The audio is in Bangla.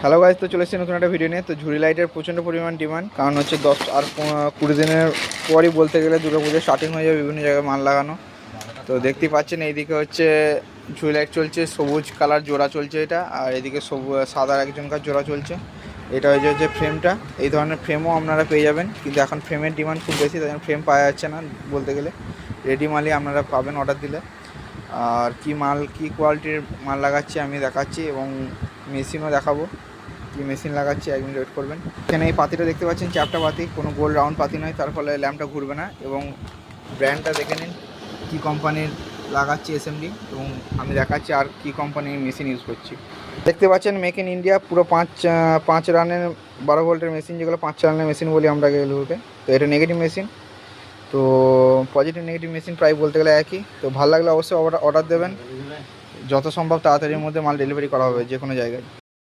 হ্যালো গাইজ, তো চলে এসেছি নতুন একটা ভিডিও নিয়ে। তো ঝুড়ি লাইটের প্রচণ্ড পরিমাণ ডিমান্ড, কারণ হচ্ছে 10 আর 20 দিনের পরই বলতে গেলে দুর্গাপুজো স্টার্টিং হয়ে যাবে বিভিন্ন জায়গায় মাল লাগানো। তো দেখতেই পাচ্ছেন এইদিকে হচ্ছে ঝুড়ি লাইট চলছে, সবুজ কালার জোড়া চলছে এটা, আর এদিকে সাদা একজনকার জোড়া চলছে। এটা হচ্ছে ফ্রেমটা। এই ধরনের ফ্রেমও আপনারা পেয়ে যাবেন, কিন্তু এখন ফ্রেমের ডিমান্ড খুব বেশি, তাই জন্য ফ্রেম পাওয়া যাচ্ছে না বলতে গেলে। রেডি মালই আপনারা পাবেন অর্ডার দিলে। আর কি মাল, কি কোয়ালিটির মাল লাগাচ্ছি আমি দেখাচ্ছি, এবং মেশিনও দেখাবো কি মেশিন লাগাচ্ছি। 1 মিনিট ওয়েট করবেন। এখানে এই পাতিটা দেখতে পাচ্ছেন, চ্যাপটা পাতি, কোনো গোল রাউন্ড পাতি নয়, তার ফলে ল্যাম্পটা ঘুরবে না। এবং ব্র্যান্ডটা দেখে নিন কী কোম্পানির লাগাচ্ছি এসএমডি, এবং আমি দেখাচ্ছি আর কি কোম্পানির মেশিন ইউজ করছি। দেখতে পাচ্ছেন মেক ইন ইন্ডিয়া, পুরো 5 রানের 12 ভোল্টের মেশিন, যেগুলো 5 রানের মেশিন বলি আমরা এগুলোকে। তো এটা নেগেটিভ মেশিন, তো পজিটিভ নেগেটিভ মেশিন প্রায় বলতে গেলে একই। তো ভালো লাগলে অবশ্যই অর্ডার দেবেন, যত সম্ভব তাড়াতাড়ির মধ্যে মাল ডেলিভারি করা হবে যে কোনো জায়গায়।